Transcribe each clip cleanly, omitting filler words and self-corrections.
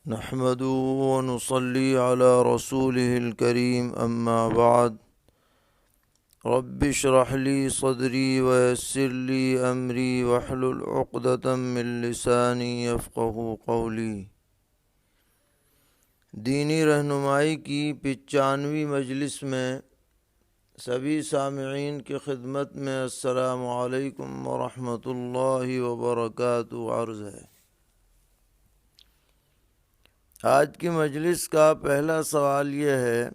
نحمده ونصلي على رسوله الكريم أما بعد رب اشرح لي صدري ويسر لي أمري واحلل عقدة من لساني يفقهوا قولي۔ دینی رہنمائی کی 95ویں مجلس میں سبھی سامعین کی خدمت میں السلام علیکم ورحمۃ اللہ وبرکاتہ عرض ہے۔ آج کی مجلس کا پہلا سوال یہ ہے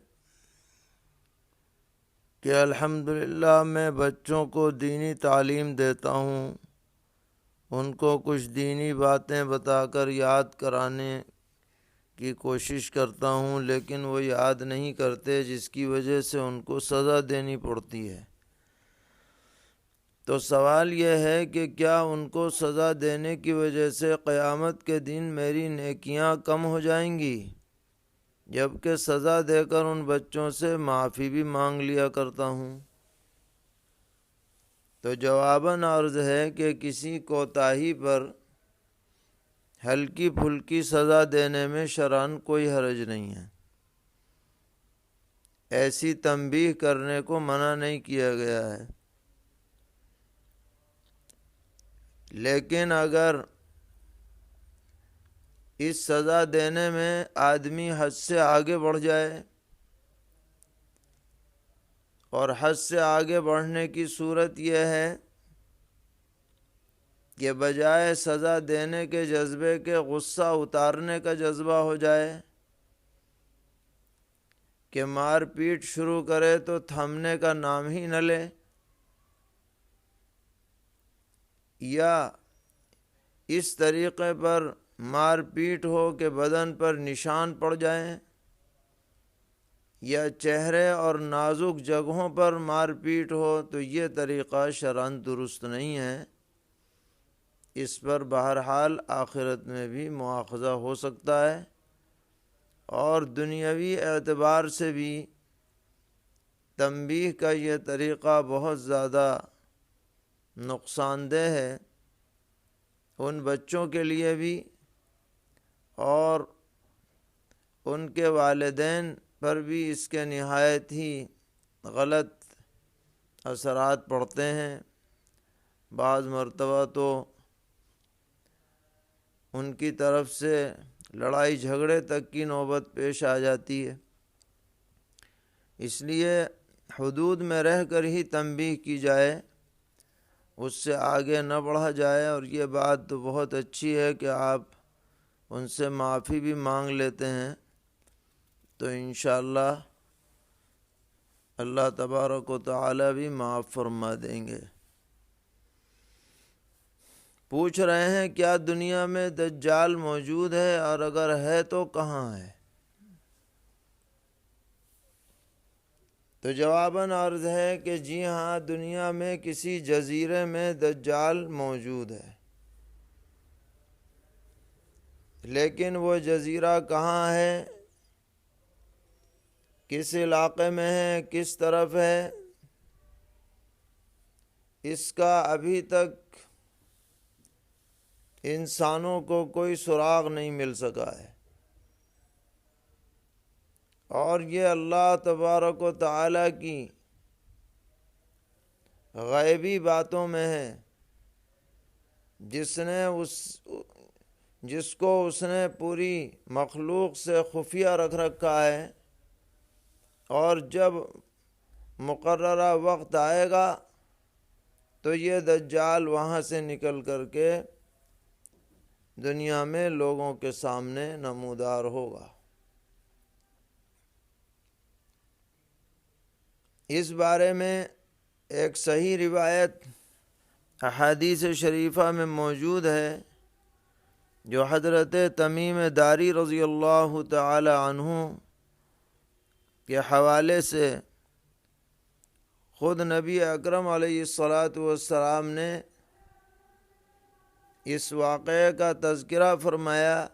کہ الحمدللہ میں بچوں کو دینی تعلیم دیتا ہوں، ان کو کچھ دینی باتیں بتا کر یاد کرانے کی کوشش کرتا ہوں، لیکن وہ یاد نہیں کرتے، جس کی وجہ سے ان کو سزا دینی پڑتی ہے۔ تو سوال یہ ہے کہ کیا ان کو سزا دینے کی وجہ سے قیامت کے دن میری نیکیاں کم ہو جائیں گی، جبکہ سزا دے کر ان بچوں سے معافی بھی مانگ لیا کرتا ہوں؟ تو جواباً عرض ہے کہ کسی کوتاہی پر ہلکی پھلکی سزا دینے میں شرعاً کوئی حرج نہیں ہے، ایسی تنبیہ کرنے کو منع نہیں کیا گیا ہے۔ لیکن اگر اس سزا دینے میں آدمی حد سے آگے بڑھ جائے، اور حد سے آگے بڑھنے کی صورت یہ ہے کہ بجائے سزا دینے کے جذبے کے غصہ اتارنے کا جذبہ ہو جائے، کہ مار پیٹ شروع کرے تو تھمنے کا نام ہی نہ لے، یا اس طریقے پر مار پیٹ ہو کہ بدن پر نشان پڑ جائیں، یا چہرے اور نازک جگہوں پر مار پیٹ ہو، تو یہ طریقہ شرعاً درست نہیں ہے۔ اس پر بہرحال آخرت میں بھی مواخذہ ہو سکتا ہے، اور دنیاوی اعتبار سے بھی تنبیہ کا یہ طریقہ بہت زیادہ نقصان دہ ہے، ان بچوں کے لیے بھی اور ان کے والدین پر بھی اس کے نہایت ہی غلط اثرات پڑتے ہیں۔ بعض مرتبہ تو ان کی طرف سے لڑائی جھگڑے تک کی نوبت پیش آ جاتی ہے۔ اس لیے حدود میں رہ کر ہی تنبیہ کی جائے، اس سے آگے نہ بڑھا جائے۔ اور یہ بات تو بہت اچھی ہے کہ آپ ان سے معافی بھی مانگ لیتے ہیں، تو انشاءاللہ اللہ تبارک و تعالی بھی معاف فرما دیں گے۔ پوچھ رہے ہیں کیا دنیا میں دجال موجود ہے، اور اگر ہے تو کہاں ہے؟ تو جواباً عرض ہے کہ جی ہاں، دنیا میں کسی جزیرے میں دجال موجود ہے، لیکن وہ جزیرہ کہاں ہے، کس علاقے میں ہے، کس طرف ہے، اس کا ابھی تک انسانوں کو کوئی سراغ نہیں مل سکا ہے۔ اور یہ اللہ تبارک و تعالی کی غیبی باتوں میں ہے، جس کو اس نے پوری مخلوق سے خفیہ رکھ رکھا ہے، اور جب مقررہ وقت آئے گا تو یہ دجال وہاں سے نکل کر کے دنیا میں لوگوں کے سامنے نمودار ہوگا۔ اس بارے میں ایک صحیح روایت احادیث شریفہ میں موجود ہے، جو حضرت تمیم داری رضی اللہ تعالی عنہ کے حوالے سے خود نبی اکرم علیہ الصلاۃ والسلام نے اس واقعے کا تذکرہ فرمایا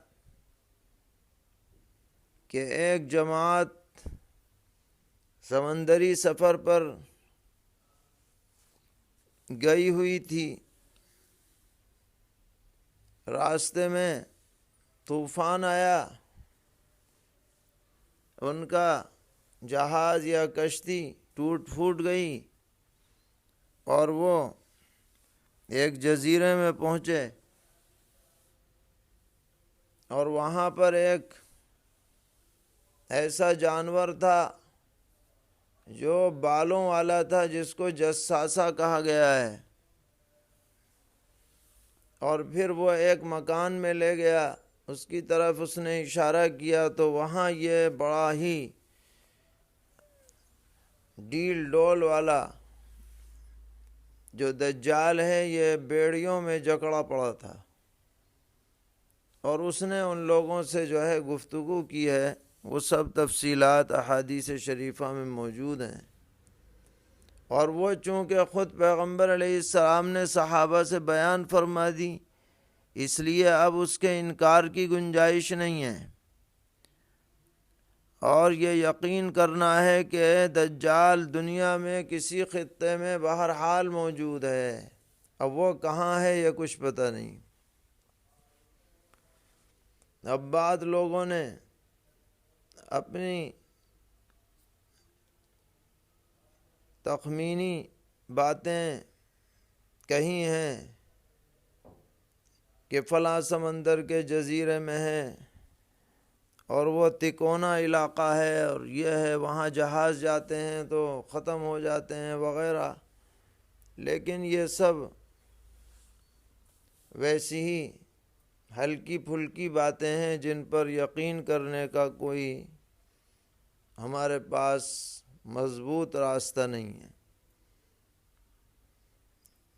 کہ ایک جماعت سمندری سفر پر گئی ہوئی تھی، راستے میں طوفان آیا ان کا جہاز یا کشتی ٹوٹ پھوٹ گئی اور وہ ایک جزیرے میں پہنچے، اور وہاں پر ایک ایسا جانور تھا جو بالوں والا تھا، جس کو جساسہ کہا گیا ہے، اور پھر وہ ایک مکان میں لے گیا، اس کی طرف اس نے اشارہ کیا تو وہاں یہ بڑا ہی ڈیل ڈول والا جو دجال ہے یہ بیڑیوں میں جکڑا پڑا تھا، اور اس نے ان لوگوں سے جو ہے گفتگو کی ہے، وہ سب تفصیلات احادیث شریفہ میں موجود ہیں۔ اور وہ چونکہ خود پیغمبر علیہ السلام نے صحابہ سے بیان فرما دی، اس لیے اب اس کے انکار کی گنجائش نہیں ہے، اور یہ یقین کرنا ہے کہ دجال دنیا میں کسی خطے میں بہرحال موجود ہے، اب وہ کہاں ہے یہ کچھ پتہ نہیں۔ اب بعض لوگوں نے اپنی تخمینی باتیں کہی ہیں کہ فلاں سمندر کے جزیرے میں ہے، اور وہ تکونا علاقہ ہے، اور یہ ہے وہاں جہاز جاتے ہیں تو ختم ہو جاتے ہیں وغیرہ، لیکن یہ سب ویسی ہی ہلکی پھلکی باتیں ہیں جن پر یقین کرنے کا کوئی ہمارے پاس مضبوط راستہ نہیں ہے۔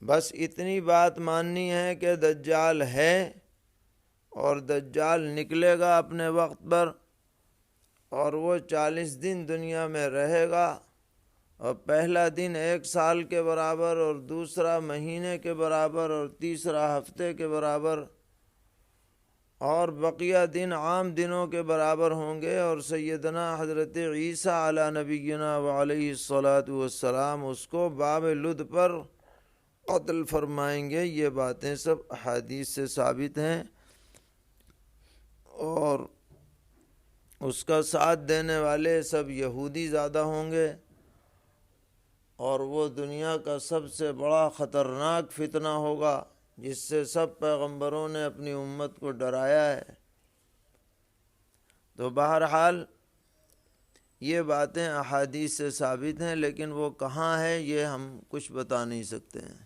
بس اتنی بات ماننی ہے کہ دجال ہے، اور دجال نکلے گا اپنے وقت پر، اور وہ 40 دن دنیا میں رہے گا، اور پہلا دن 1 سال کے برابر، اور دوسرا مہینے کے برابر، اور تیسرا ہفتے کے برابر، اور بقیہ دن عام دنوں کے برابر ہوں گے، اور سیدنا حضرت عیسیٰ علی نبینا وعلیہ الصلاۃ والسلام اس کو باب لد پر قتل فرمائیں گے۔ یہ باتیں سب احادیث سے ثابت ہیں، اور اس کا ساتھ دینے والے سب یہودی زیادہ ہوں گے، اور وہ دنیا کا سب سے بڑا خطرناک فتنہ ہوگا جس سے سب پیغمبروں نے اپنی امت کو ڈرایا ہے۔ تو بہرحال یہ باتیں احادیث سے ثابت ہیں، لیکن وہ کہاں ہے یہ ہم کچھ بتا نہیں سکتے ہیں۔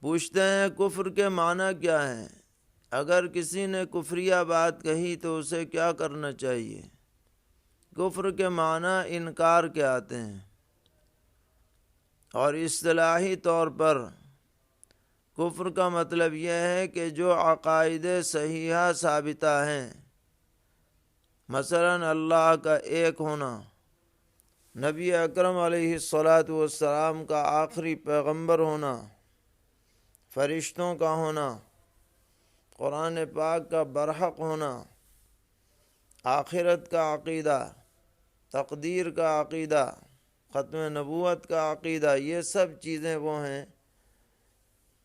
پوچھتے ہیں کفر کے معنی کیا ہیں؟ اگر کسی نے کفریہ بات کہی تو اسے کیا کرنا چاہیے؟ کفر کے معنی انکار کے آتے ہیں، اور اصطلاحی طور پر کفر کا مطلب یہ ہے کہ جو عقائد صحیحہ ثابتہ ہیں، مثلا اللہ کا ایک ہونا، نبی اکرم علیہ الصلاۃ والسلام کا آخری پیغمبر ہونا، فرشتوں کا ہونا، قرآن پاک کا برحق ہونا، آخرت کا عقیدہ، تقدیر کا عقیدہ، ختم نبوت کا عقیدہ، یہ سب چیزیں وہ ہیں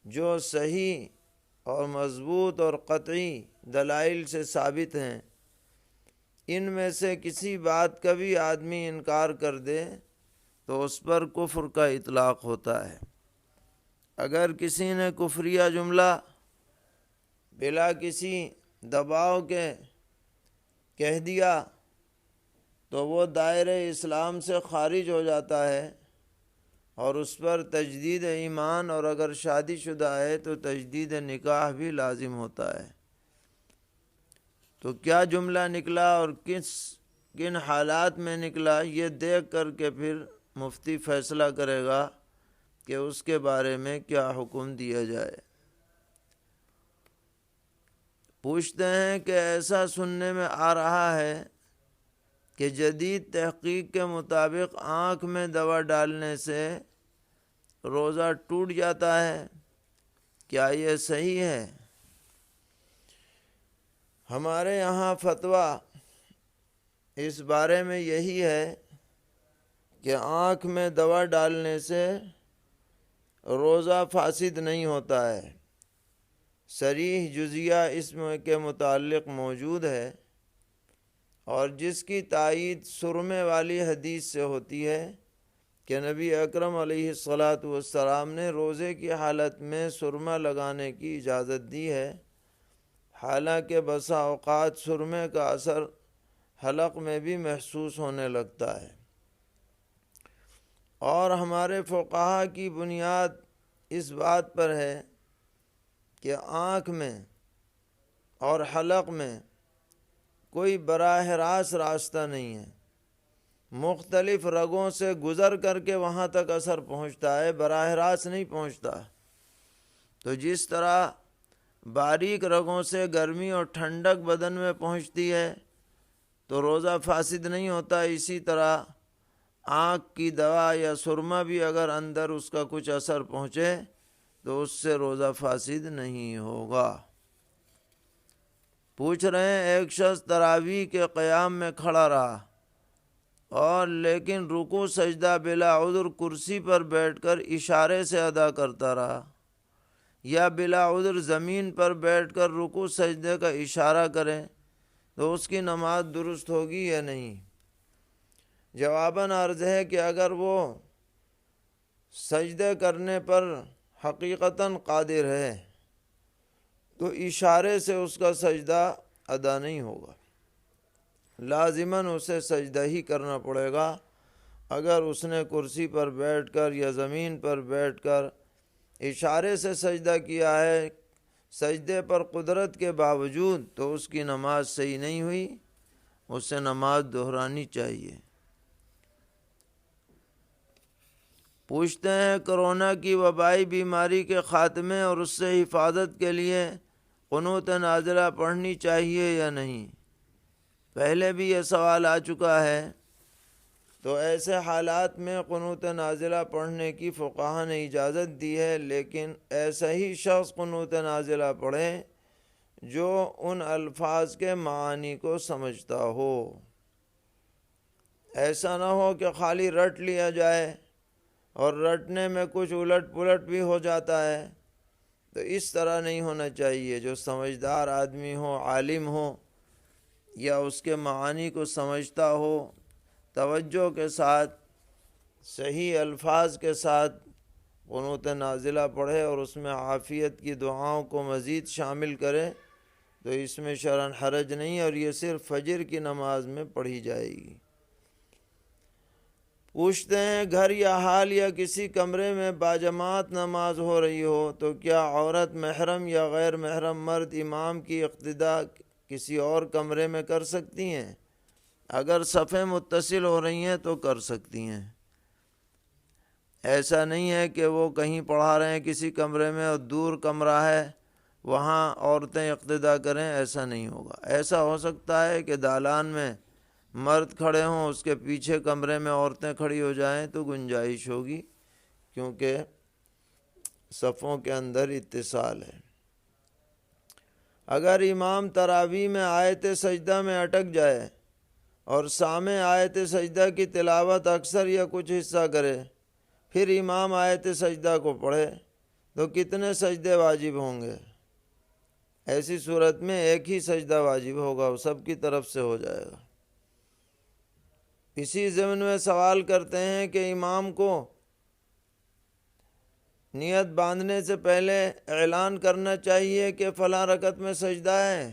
جو صحیح اور مضبوط اور قطعی دلائل سے ثابت ہیں۔ ان میں سے کسی بات کا بھی آدمی انکار کر دے تو اس پر کفر کا اطلاق ہوتا ہے۔ اگر کسی نے کفریہ جملہ بلا کسی دباؤ کے کہہ دیا تو وہ دائرہ اسلام سے خارج ہو جاتا ہے، اور اس پر تجدید ایمان، اور اگر شادی شدہ ہے تو تجدید نکاح بھی لازم ہوتا ہے۔ تو کیا جملہ نکلا اور کن حالات میں نکلا، یہ دیکھ کر کے پھر مفتی فیصلہ کرے گا کہ اس کے بارے میں کیا حکم دیا جائے۔ پوچھتے ہیں کہ ایسا سننے میں آ رہا ہے کہ جدید تحقیق کے مطابق آنکھ میں دوا ڈالنے سے روزہ ٹوٹ جاتا ہے، کیا یہ صحیح ہے؟ ہمارے یہاں فتویٰ اس بارے میں یہی ہے کہ آنکھ میں دوا ڈالنے سے روزہ فاسد نہیں ہوتا ہے۔ صریح جزیہ اس کے متعلق موجود ہے، اور جس کی تائید سرمے والی حدیث سے ہوتی ہے کہ نبی اکرم علیہ الصلاۃ والسلام نے روزے کی حالت میں سرما لگانے کی اجازت دی ہے، حالانکہ بسا اوقات سرمے کا اثر حلق میں بھی محسوس ہونے لگتا ہے۔ اور ہمارے فقہا کی بنیاد اس بات پر ہے کہ آنکھ میں اور حلق میں کوئی براہ راست راستہ نہیں ہے، مختلف رگوں سے گزر کر کے وہاں تک اثر پہنچتا ہے، براہ راست نہیں پہنچتا۔ تو جس طرح باریک رگوں سے گرمی اور ٹھنڈک بدن میں پہنچتی ہے تو روزہ فاسد نہیں ہوتا، اسی طرح آنکھ کی دوا یا سرما بھی اگر اندر اس کا کچھ اثر پہنچے تو اس سے روزہ فاسد نہیں ہوگا۔ پوچھ رہے ہیں ایک شخص تراویح کے قیام میں کھڑا رہا اور لیکن رکوع سجدہ بلا عذر کرسی پر بیٹھ کر اشارے سے ادا کرتا رہا، یا بلا عذر زمین پر بیٹھ کر رکوع سجدے کا اشارہ کریں تو اس کی نماز درست ہوگی یا نہیں؟ جواباً عرض ہے کہ اگر وہ سجدے کرنے پر حقیقتاً قادر ہے تو اشارے سے اس کا سجدہ ادا نہیں ہوگا، لازماً اسے سجدہ ہی کرنا پڑے گا۔ اگر اس نے کرسی پر بیٹھ کر یا زمین پر بیٹھ کر اشارے سے سجدہ کیا ہے سجدے پر قدرت کے باوجود تو اس کی نماز صحیح نہیں ہوئی، اسے نماز دہرانی چاہیے۔ پوچھتے ہیں کرونا کی وبائی بیماری کے خاتمے اور اس سے حفاظت کے لیے قنوت نازلہ پڑھنی چاہیے یا نہیں؟ پہلے بھی یہ سوال آ چکا ہے۔ تو ایسے حالات میں قنوت نازلہ پڑھنے کی فقہا نے اجازت دی ہے، لیکن ایسا ہی شخص قنوت نازلہ پڑھے جو ان الفاظ کے معانی کو سمجھتا ہو۔ ایسا نہ ہو کہ خالی رٹ لیا جائے اور رٹنے میں کچھ الٹ پلٹ بھی ہو جاتا ہے، تو اس طرح نہیں ہونا چاہیے۔ جو سمجھدار آدمی ہو، عالم ہو، یا اس کے معانی کو سمجھتا ہو، توجہ کے ساتھ صحیح الفاظ کے ساتھ قنوت نازلہ پڑھے اور اس میں عافیت کی دعاؤں کو مزید شامل کرے تو اس میں شرعاً حرج نہیں، اور یہ صرف فجر کی نماز میں پڑھی جائے گی۔ پوچھتے ہیں گھر یا حال یا کسی کمرے میں باجماعت نماز ہو رہی ہو تو کیا عورت محرم یا غیر محرم مرد امام کی اقتداء کسی اور کمرے میں کر سکتی ہیں؟ اگر صفیں متصل ہو رہی ہیں تو کر سکتی ہیں۔ ایسا نہیں ہے کہ وہ کہیں پڑھا رہے ہیں کسی کمرے میں اور دور کمرہ ہے وہاں عورتیں اقتداء کریں، ایسا نہیں ہوگا۔ ایسا ہو سکتا ہے کہ دالان میں مرد کھڑے ہوں، اس کے پیچھے کمرے میں عورتیں کھڑی ہو جائیں تو گنجائش ہوگی، کیونکہ صفوں کے اندر اتصال ہے۔ اگر امام تراویح میں آیت سجدہ میں اٹک جائے اور سامع آیت سجدہ کی تلاوت اکثر یا کچھ حصہ کرے، پھر امام آیت سجدہ کو پڑھے تو کتنے سجدے واجب ہوں گے؟ ایسی صورت میں ایک ہی سجدہ واجب ہوگا، وہ سب کی طرف سے ہو جائے گا۔ اسی ضمن میں سوال کرتے ہیں کہ امام کو نیت باندھنے سے پہلے اعلان کرنا چاہیے کہ فلاں رکعت میں سجدہ ہے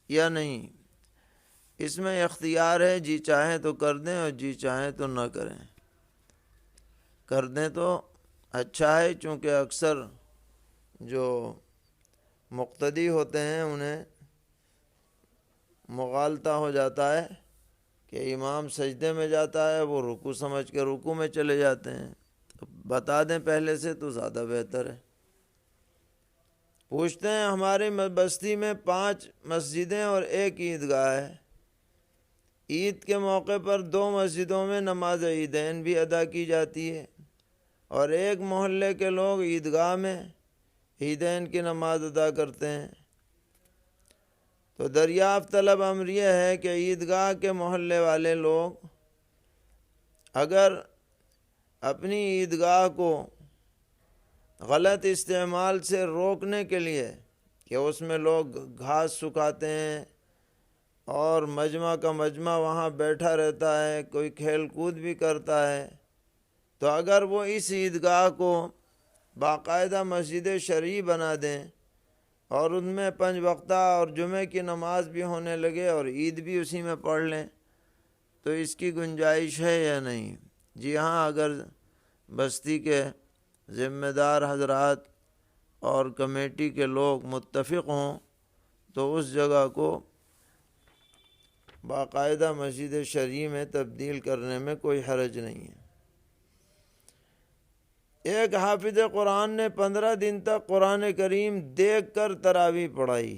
یا نہیں؟ اس میں اختیار ہے، جی چاہیں تو کر دیں اور جی چاہیں تو نہ کریں۔ کر دیں تو اچھا ہے، چونکہ اکثر جو مقتدی ہوتے ہیں انہیں مغالطہ ہو جاتا ہے کہ امام سجدے میں جاتا ہے، وہ رکوع سمجھ کے رکوع میں چلے جاتے ہیں، تو بتا دیں پہلے سے تو زیادہ بہتر ہے۔ پوچھتے ہیں ہماری بستی میں 5 مسجدیں اور ایک عیدگاہ ہے، عید کے موقع پر 2 مسجدوں میں نماز عیدین بھی ادا کی جاتی ہے اور ایک محلے کے لوگ عیدگاہ میں عیدین کی نماز ادا کرتے ہیں۔ تو دریافت طلب امر یہ ہے کہ عیدگاہ کے محلے والے لوگ اگر اپنی عیدگاہ کو غلط استعمال سے روکنے کے لیے کہ اس میں لوگ گھاس سکھاتے ہیں اور مجمع کا مجمع وہاں بیٹھا رہتا ہے، کوئی کھیل کود بھی کرتا ہے، تو اگر وہ اس عیدگاہ کو باقاعدہ مسجد شرعی بنا دیں اور ان میں 5 وقتہ اور جمعے کی نماز بھی ہونے لگے اور عید بھی اسی میں پڑھ لیں، تو اس کی گنجائش ہے یا نہیں؟ جی ہاں، اگر بستی کے ذمہ دار حضرات اور کمیٹی کے لوگ متفق ہوں تو اس جگہ کو باقاعدہ مسجد شرعی میں تبدیل کرنے میں کوئی حرج نہیں ہے۔ ایک حافظ قرآن نے 15 دن تک قرآن کریم دیکھ کر تراویح پڑھائی۔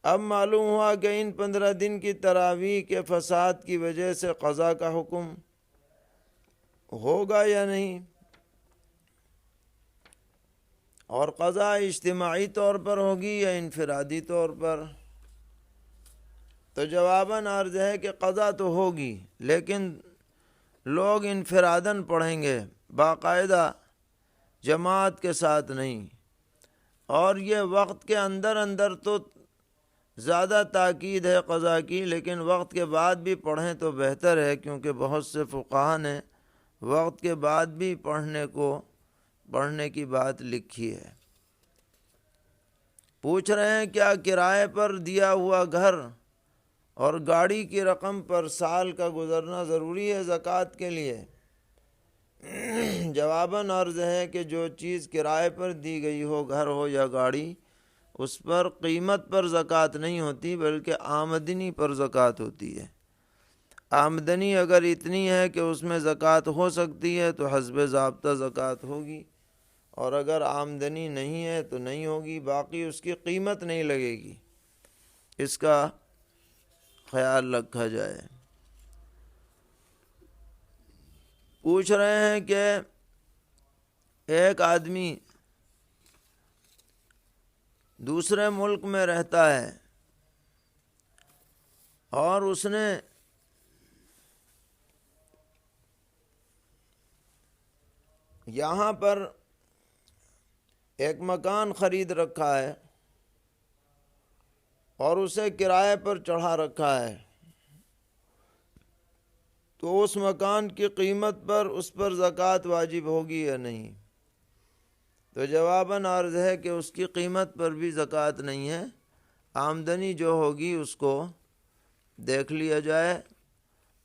اب معلوم ہوا کہ ان 15 دن کی تراویح کے فساد کی وجہ سے قضا کا حکم ہوگا یا نہیں، اور قضا اجتماعی طور پر ہوگی یا انفرادی طور پر؟ تو جواباً عرض ہے کہ قضا تو ہوگی، لیکن لوگ انفراداً پڑھیں گے، باقاعدہ جماعت کے ساتھ نہیں، اور یہ وقت کے اندر اندر تو زیادہ تاکید ہے قضا کی، لیکن وقت کے بعد بھی پڑھیں تو بہتر ہے، کیونکہ بہت سے فقہا نے وقت کے بعد بھی پڑھنے کی بات لکھی ہے۔ پوچھ رہے ہیں کیا کرائے پر دیا ہوا گھر اور گاڑی کی رقم پر سال کا گزرنا ضروری ہے زکوٰۃ کے لیے؟ جواباً عرض ہے کہ جو چیز کرائے پر دی گئی ہو، گھر ہو یا گاڑی، اس پر قیمت پر زکوٰۃ نہیں ہوتی بلکہ آمدنی پر زکوٰۃ ہوتی ہے۔ آمدنی اگر اتنی ہے کہ اس میں زکوٰۃ ہو سکتی ہے تو حسب ضابطہ زکوٰۃ ہوگی، اور اگر آمدنی نہیں ہے تو نہیں ہوگی، باقی اس کی قیمت نہیں لگے گی۔ اس کا خیال رکھا جائے۔ پوچھ رہے ہیں کہ ایک آدمی دوسرے ملک میں رہتا ہے اور اس نے یہاں پر ایک مکان خرید رکھا ہے اور اسے کرائے پر چڑھا رکھا ہے، تو اس مکان کی قیمت پر اس پر زکوٰۃ واجب ہوگی یا نہیں؟ تو جواباً عرض ہے کہ اس کی قیمت پر بھی زکوٰۃ نہیں ہے، آمدنی جو ہوگی اس کو دیکھ لیا جائے،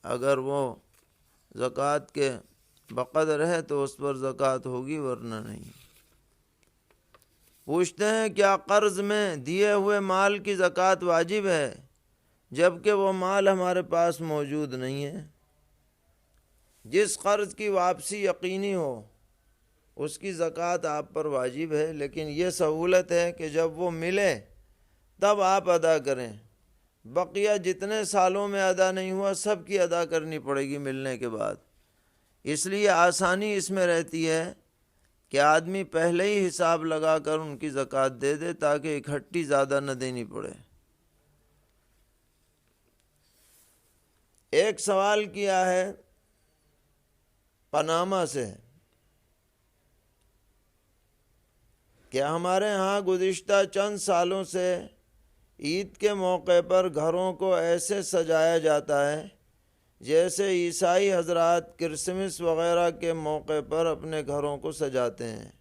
اگر وہ زکوٰۃ کے بقدر ہے تو اس پر زکوٰۃ ہوگی، ورنہ نہیں۔ پوچھتے ہیں کیا قرض میں دیے ہوئے مال کی زکوٰۃ واجب ہے جبکہ وہ مال ہمارے پاس موجود نہیں ہے؟ جس قرض کی واپسی یقینی ہو اس کی زکوٰۃ آپ پر واجب ہے، لیکن یہ سہولت ہے کہ جب وہ ملے تب آپ ادا کریں، بقیہ جتنے سالوں میں ادا نہیں ہوا سب کی ادا کرنی پڑے گی ملنے کے بعد۔ اس لیے آسانی اس میں رہتی ہے کہ آدمی پہلے ہی حساب لگا کر ان کی زکوٰۃ دے دے تاکہ اکٹھی زیادہ نہ دینی پڑے۔ ایک سوال کیا ہے پاناما سے کہ ہمارے ہاں گزشتہ چند سالوں سے عید کے موقع پر گھروں کو ایسے سجایا جاتا ہے جیسے عیسائی حضرات کرسمس وغیرہ کے موقع پر اپنے گھروں کو سجاتے ہیں،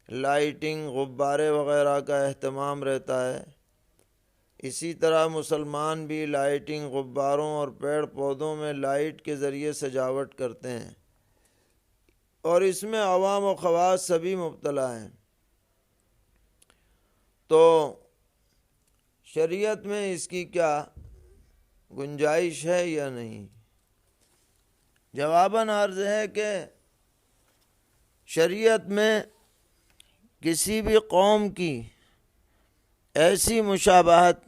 لائٹنگ، غبارے وغیرہ کا اہتمام رہتا ہے۔ اسی طرح مسلمان بھی لائٹنگ، غباروں اور پیڑ پودوں میں لائٹ کے ذریعے سجاوٹ کرتے ہیں، اور اس میں عوام و خواص سبھی مبتلا ہیں۔ تو شریعت میں اس کی کیا گنجائش ہے یا نہیں؟ جواباً عرض ہے کہ شریعت میں کسی بھی قوم کی ایسی مشابہت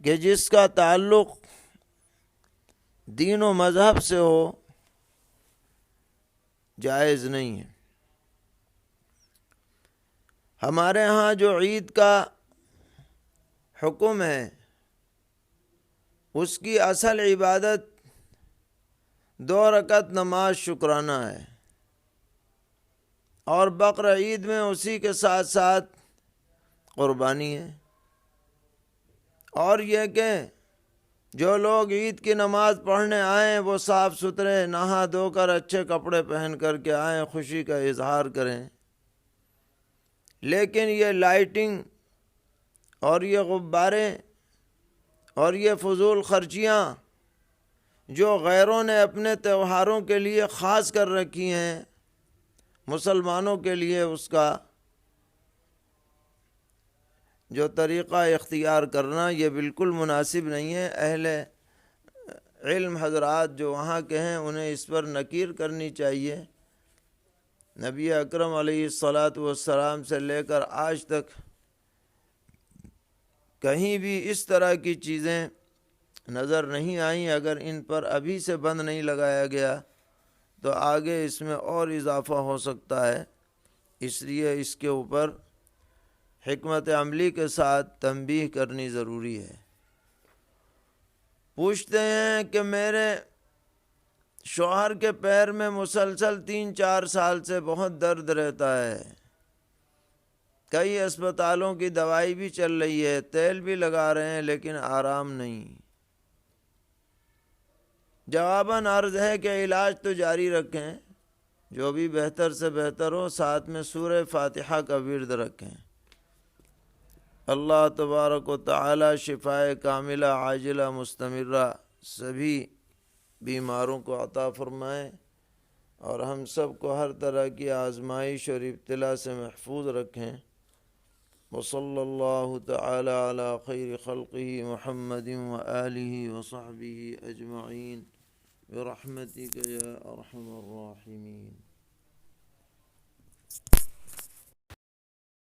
کہ جس کا تعلق دین و مذہب سے ہو جائز نہیں ہے۔ ہمارے ہاں جو عید کا حکم ہے اس کی اصل عبادت 2 رکعت نماز شکرانہ ہے، اور بقر عید میں اسی کے ساتھ ساتھ قربانی ہے۔ اور یہ کہ جو لوگ عید کی نماز پڑھنے آئیں وہ صاف ستھرے نہا دھو کر اچھے کپڑے پہن کر کے آئیں، خوشی کا اظہار کریں۔ لیکن یہ لائٹنگ اور یہ غبارے اور یہ فضول خرچیاں جو غیروں نے اپنے تہواروں کے لیے خاص کر رکھی ہیں، مسلمانوں کے لیے اس کا جو طریقہ اختیار کرنا یہ بالکل مناسب نہیں ہے۔ اہل علم حضرات جو وہاں کے ہیں انہیں اس پر نکیر کرنی چاہیے۔ نبی اکرم علیہ الصلاۃ والسلام سے لے کر آج تک کہیں بھی اس طرح کی چیزیں نظر نہیں آئیں۔ اگر ان پر ابھی سے بند نہیں لگایا گیا تو آگے اس میں اور اضافہ ہو سکتا ہے، اس لیے اس کے اوپر حکمت عملی کے ساتھ تنبیہ کرنی ضروری ہے۔ پوچھتے ہیں کہ میرے شوہر کے پیر میں مسلسل 3-4 سال سے بہت درد رہتا ہے، کئی اسپتالوں کی دوائی بھی چل رہی ہے، تیل بھی لگا رہے ہیں لیکن آرام نہیں۔ جواباً عرض ہے کہ علاج تو جاری رکھیں، جو بھی بہتر سے بہتر ہو، ساتھ میں سورہ فاتحہ کا ورد رکھیں۔ اللہ تبارک و تعالی شفائے کاملہ عاجلہ مستمرہ سبھی بیماروں کو عطا فرمائیں اور ہم سب کو ہر طرح کی آزمائش اور ابتلا سے محفوظ رکھیں۔ وصلی اللہ تعالی علی خیر خلقہ محمد وآلہ وصحبہ اجمعین برحمتک یا ارحم الراحمین۔